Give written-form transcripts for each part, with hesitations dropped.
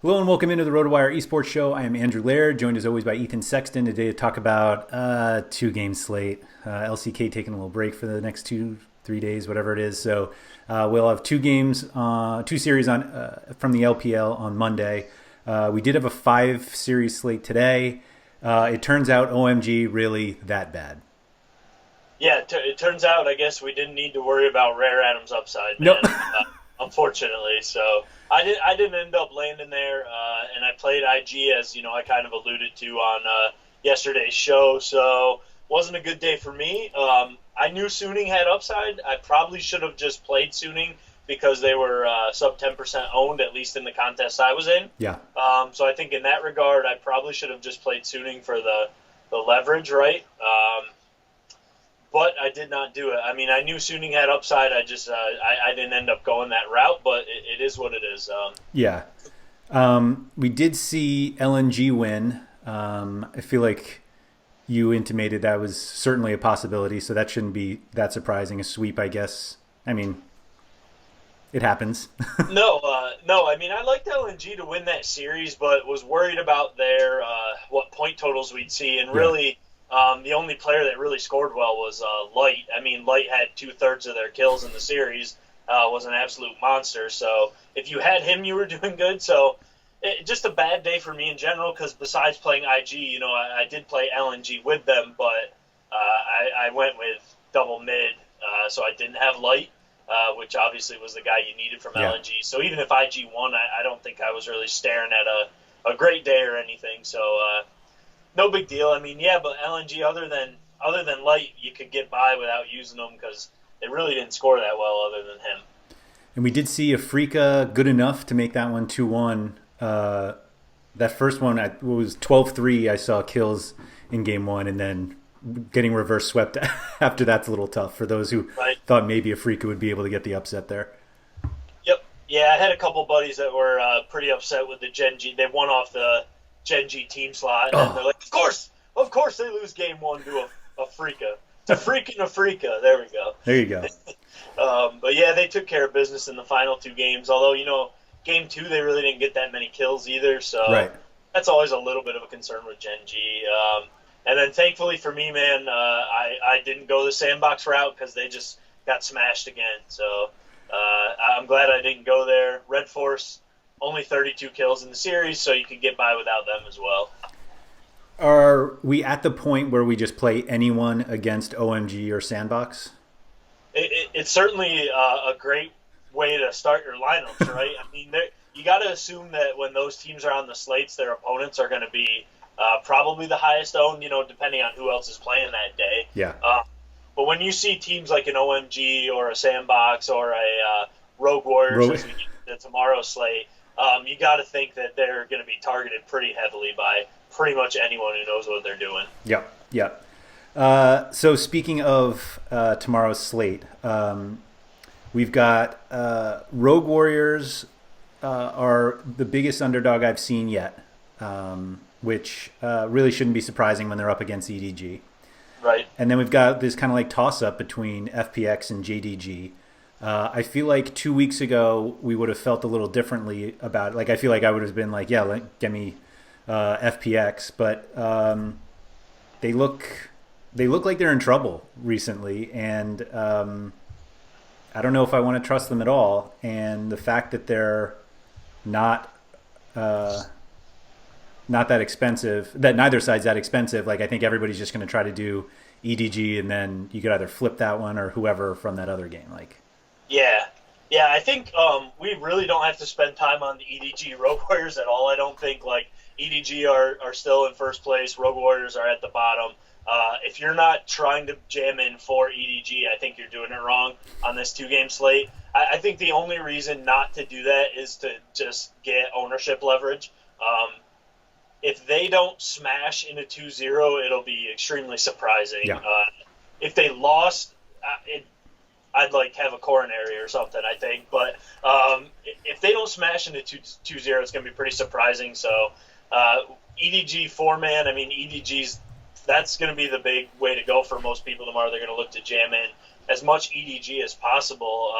Hello and welcome into the RotoWire Esports Show. I am Andrew Laird, joined as always by EthanSexton today to talk about two-game slate. LCK taking a little break for the next 2-3 days, whatever it is. So we'll have two series on from the LPL on Monday. We did have a 5-series slate today. It turns out OMG really that bad. Yeah, it turns out I guess we didn't need to worry about Rare Adams upside, man. Nope. Unfortunately, so I didn't end up landing there, and I played IG as I kind of alluded to on yesterday's show. So wasn't a good day for me. I knew Suning had upside. I probably should have just played Suning because they were sub 10% owned, at least in the contest I was in. Yeah. So I think in that regard, I probably should have just played Suning for the leverage, right? But I did not do it. I mean, I knew Suning had upside. I just I didn't end up going that route, but it is what it is. Yeah. We did see LNG win. I feel like you intimated that was certainly a possibility, so that shouldn't be that surprising. A sweep, I guess. I mean, it happens. No. I mean, I liked LNG to win that series, but was worried about their what point totals we'd see, and really. The only player that really scored well was Light. I mean, Light had 2/3 of their kills in the series, was an absolute monster. So if you had him, you were doing good. So just a bad day for me in general because besides playing IG, I did play LNG with them, but I went with double mid, so I didn't have Light, which obviously was the guy you needed from LNG. So even if IG won, I don't think I was really staring at a great day or anything. So no big deal. I mean, yeah, but LNG, other than Light, you could get by without using them because they really didn't score that well other than him. And we did see Afrika good enough to make that one 2-1. That first one was 12-3. I saw kills in game one, and then getting reverse swept after that's a little tough for those who thought maybe Afrika would be able to get the upset there. Yep. Yeah, I had a couple buddies that were pretty upset with the Gen G. They won off the Gen G team slot, and they're like, of course they lose game one to Afrika. To freaking Afrika. There we go. There you go. But yeah, they took care of business in the final two games, although, game two, they really didn't get that many kills either, so that's always a little bit of a concern with Gen G. And then thankfully for me, man, I didn't go the sandbox route because they just got smashed again, so I'm glad I didn't go there. Red Force, only 32 kills in the series, so you could get by without them as well. Are we at the point where we just play anyone against OMG or Sandbox? It's certainly a great way to start your lineups, right? I mean, you got to assume that when those teams are on the slates, their opponents are going to be probably the highest owned, depending on who else is playing that day. Yeah. But when you see teams like an OMG or a Sandbox or a Rogue Warriors as we get to tomorrow's slate, you got to think that they're going to be targeted pretty heavily by pretty much anyone who knows what they're doing. Yep. So speaking of tomorrow's slate, we've got Rogue Warriors are the biggest underdog I've seen yet, which really shouldn't be surprising when they're up against EDG. Right. And then we've got this kind of like toss-up between FPX and JDG. I feel like 2 weeks ago we would have felt a little differently about it. Like I feel like I would have been like, yeah, get me FPX, but they look like they're in trouble recently, and I don't know if I want to trust them at all. And the fact that they're not that expensive, that neither side's that expensive, like I think everybody's just going to try to do EDG, and then you could either flip that one or whoever from that other game, like. Yeah, I think we really don't have to spend time on the EDG Rogue Warriors at all. I don't think, EDG are still in first place. Rogue Warriors are at the bottom. If you're not trying to jam in for EDG, I think you're doing it wrong on this two-game slate. I think the only reason not to do that is to just get ownership leverage. If they don't smash into 2-0, it'll be extremely surprising. Yeah. If they lost, I'd have a coronary or something, I think. But if they don't smash into 2-0, it's going to be pretty surprising. So EDG 4-man, I mean, that's going to be the big way to go for most people tomorrow. They're going to look to jam in as much EDG as possible.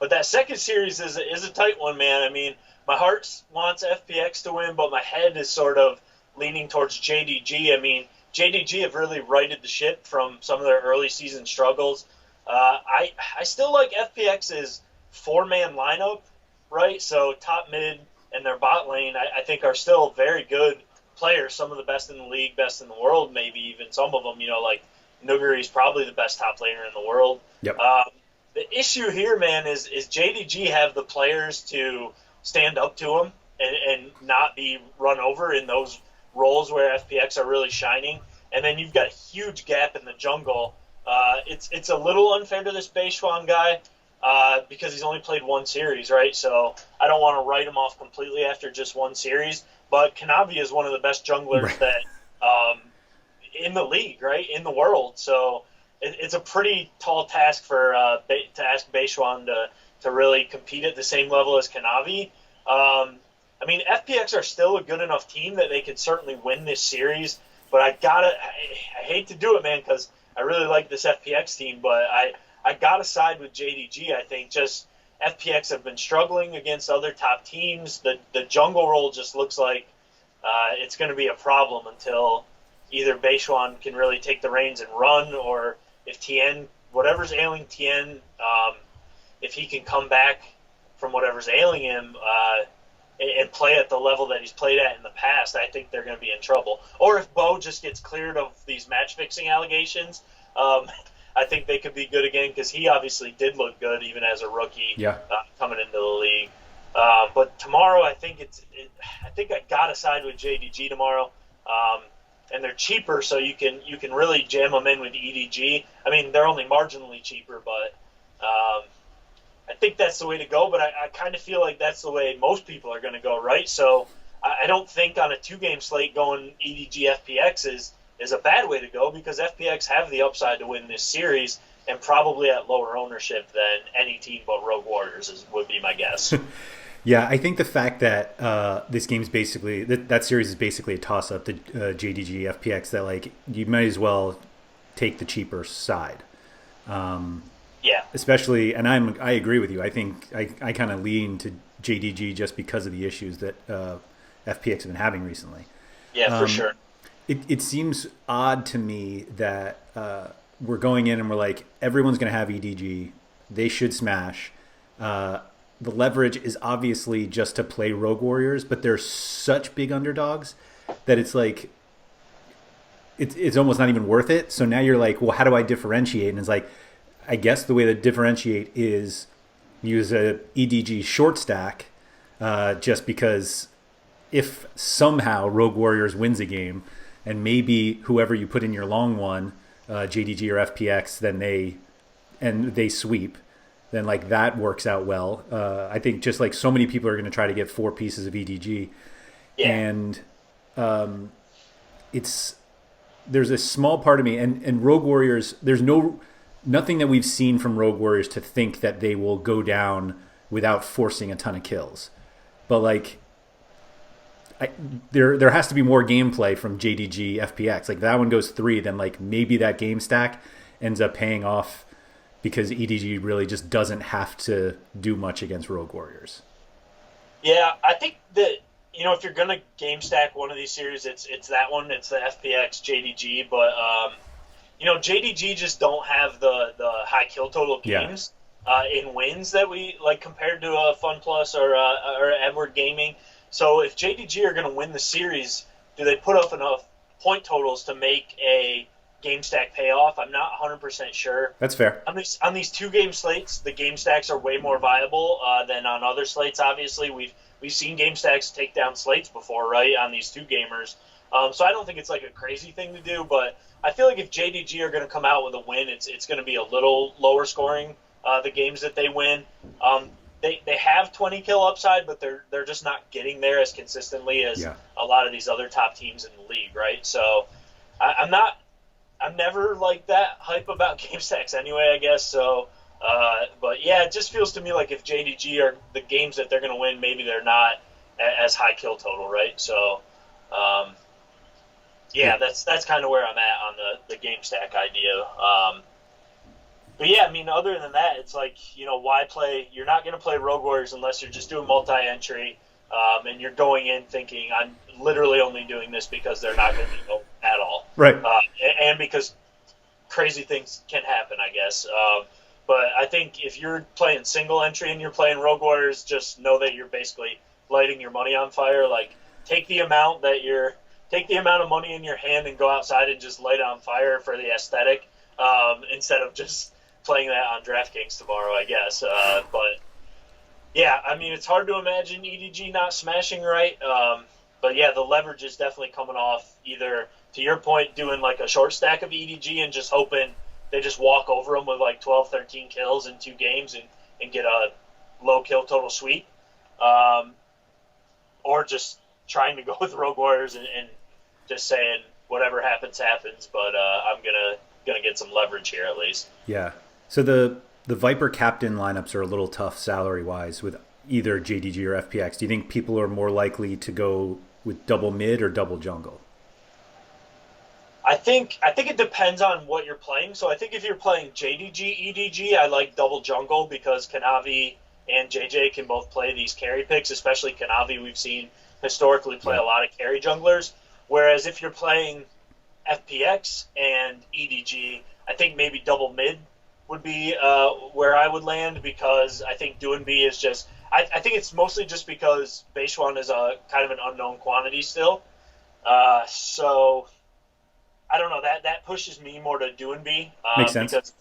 But that second series is a tight one, man. I mean, my heart wants FPX to win, but my head is sort of leaning towards JDG. I mean, JDG have really righted the ship from some of their early season struggles. I still like FPX's 4-man lineup, right? So top mid and their bot lane, I think are still very good players. Some of the best in the league, best in the world, maybe even some of them. Like Nuguri's probably the best top laner in the world. Yep. The issue here, man, is JDG have the players to stand up to him and not be run over in those roles where FPX are really shining. And then you've got a huge gap in the jungle. It's a little unfair to this Beishuan guy because he's only played one series, right? So I don't want to write him off completely after just one series. But Kanavi is one of the best junglers that in the league, right, in the world. So it's a pretty tall task for to ask Beishuan to really compete at the same level as Kanavi. I mean, FPX are still a good enough team that they could certainly win this series. But I hate to do it, man, because I really like this FPX team, but I gotta side with JDG. I think just FPX have been struggling against other top teams. The jungle role just looks like it's going to be a problem until either Beishuan can really take the reins and run, or if Tien, whatever's ailing Tien, if he can come back from whatever's ailing him and play at the level that he's played at in the past, I think they're going to be in trouble. Or if Bo just gets cleared of these match-fixing allegations, I think they could be good again, because he obviously did look good even as a rookie coming into the league. But tomorrow, I think I gotta side with JDG tomorrow, and they're cheaper, so you can really jam them in with EDG. I mean, they're only marginally cheaper, but I think that's the way to go. But I kind of feel like that's the way most people are going to go, right? So I don't think on a 2-game slate going EDG FPX is a bad way to go, because FPX have the upside to win this series, and probably at lower ownership than any team but Rogue Warriors would be my guess. Yeah, I think the fact that this game's basically that series is basically a toss-up to JDG FPX, that like you might as well take the cheaper side. Yeah, especially, and I agree with you. I think I kind of lean to JDG just because of the issues that FPX have been having recently. Yeah, for sure. It seems odd to me that we're going in and we're like, everyone's going to have EDG. They should smash. The leverage is obviously just to play Rogue Warriors, but they're such big underdogs that it's like it's almost not even worth it. So now you're like, well, how do I differentiate? And it's like, I guess the way to differentiate is use a EDG short stack, just because if somehow Rogue Warriors wins a game, and maybe whoever you put in your long one, JDG or FPX, then they sweep, then like that works out well. I think just like so many people are going to try to get 4 pieces of EDG, and there's a small part of me, and Rogue Warriors, there's nothing that we've seen from Rogue Warriors to think that they will go down without forcing a ton of kills. But like, there has to be more gameplay from JDG FPX. Like that one goes 3, then like maybe that game stack ends up paying off, because EDG really just doesn't have to do much against Rogue Warriors. Yeah, I think that, if you're gonna game stack one of these series, it's that one. It's the FPX JDG, but JDG just don't have the high kill total games in wins that we like compared to a Fun Plus or Edward Gaming. So if JDG are going to win the series, do they put up enough point totals to make a game stack pay off? I'm not 100% sure. That's fair. On these 2-game slates, the game stacks are way more viable than on other slates. Obviously, we've seen game stacks take down slates before, right? On these 2-gamers. So I don't think it's like a crazy thing to do, but I feel like if JDG are going to come out with a win, it's going to be a little lower scoring, the games that they win. They have 20 kill upside, but they're just not getting there as consistently as a lot of these other top teams in the league, right? So I'm never like that hype about game stacks anyway, I guess. So, but yeah, it just feels to me like if JDG are the games that they're going to win, maybe they're not as high kill total, right? So, that's kind of where I'm at on the game stack idea. But yeah, I mean, other than that, it's like, why play? You're not going to play Rogue Warriors unless you're just doing multi-entry. and you're going in thinking I'm literally only doing this because they're not going to be open at all, Right. And because crazy things can happen, I guess. But I think if you're playing single entry and you're playing Rogue Warriors, just know that you're basically lighting your money on fire. Like, take the amount of money in your hand and go outside and just light it on fire for the aesthetic, instead of just playing that on DraftKings tomorrow, I guess. But yeah, I mean, it's hard to imagine EDG not smashing right. But yeah, the leverage is definitely coming off, either, to your point, doing like a short stack of EDG and just hoping they just walk over them with like 12, 13 kills in 2 games and get a low kill total sweep. Or just trying to go with Rogue Warriors and just saying whatever happens, happens. But I'm gonna get some leverage here at least. Yeah. So the Viper captain lineups are a little tough salary wise with either JDG or FPX. Do you think people are more likely to go with double mid or double jungle? I think it depends on what you're playing. So I think if you're playing JDG, EDG, I like double jungle because Kanavi and JJ can both play these carry picks, especially Kanavi. We've seen historically play a lot of carry junglers. Whereas if you're playing FPX and EDG, I think maybe double mid would be where I would land, because I think Doinb is just – I think it's mostly just because Beishuan is a kind of an unknown quantity still. So I don't know. That pushes me more to Doinb. Makes sense.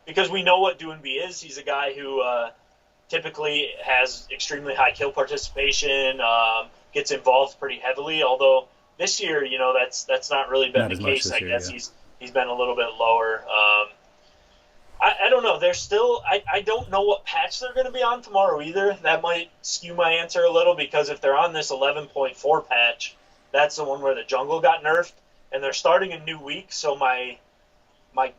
Because we know what Doinb is. He's a guy who typically has extremely high kill participation, gets involved pretty heavily, although this year, that's not really been the case. I guess he's been a little bit lower. I don't know. They're still. I don't know what patch they're going to be on tomorrow either. That might skew my answer a little, because if they're on this 11.4 patch, that's the one where the jungle got nerfed, and they're starting a new week. So my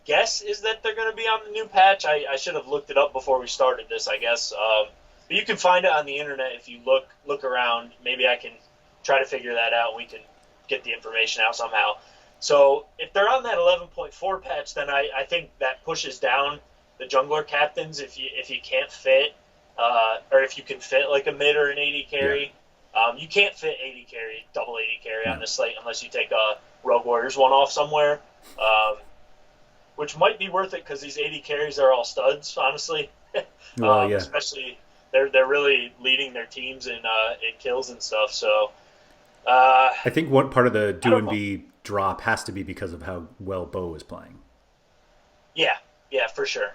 guess is that they're going to be on the new patch. I should have looked it up before we started this, I guess. But you can find it on the internet if you look around. Maybe I can try to figure that out. We can get the information out somehow. So if they're on that 11.4 patch, then I think that pushes down the jungler captains if you can't fit, or if you can fit like a mid or an AD carry. Yeah. You can't fit AD carry, double AD carry on this slate unless you take a Rogue Warriors one off somewhere, which might be worth it because these AD carries are all studs, honestly. Especially they're really leading their teams in kills and stuff. So I think one part of the Doinb drop has to be because of how well Bo is playing. Yeah, for sure.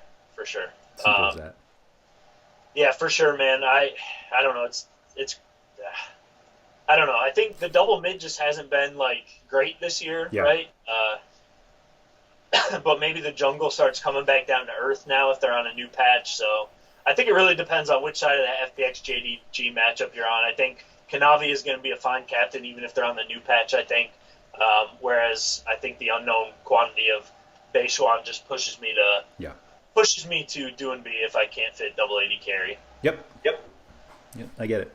Simple as that. Yeah, for sure, man. I don't know. It's I don't know. I think the double mid just hasn't been like great this year, right? But maybe the jungle starts coming back down to earth now if they're on a new patch. So I think it really depends on which side of the FPX JDG matchup you're on. I think Kanavi is going to be a fine captain even if they're on the new patch, I think. Whereas I think the unknown quantity of Beishuan just pushes me to Doinb if I can't fit double AD carry. Yep, I get it.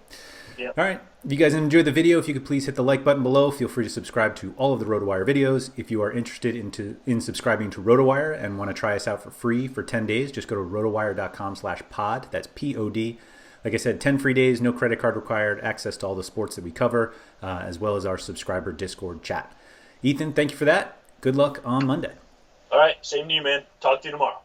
Yep. All right. If you guys enjoyed the video, if you could please hit the like button below. Feel free to subscribe to all of the RotoWire videos. If you are interested in subscribing to RotoWire and want to try us out for free for 10 days, just go to rotowire.com/pod. That's POD. Like I said, 10 free days, no credit card required, access to all the sports that we cover, as well as our subscriber Discord chat. Ethan, thank you for that. Good luck on Monday. All right. Same to you, man. Talk to you tomorrow.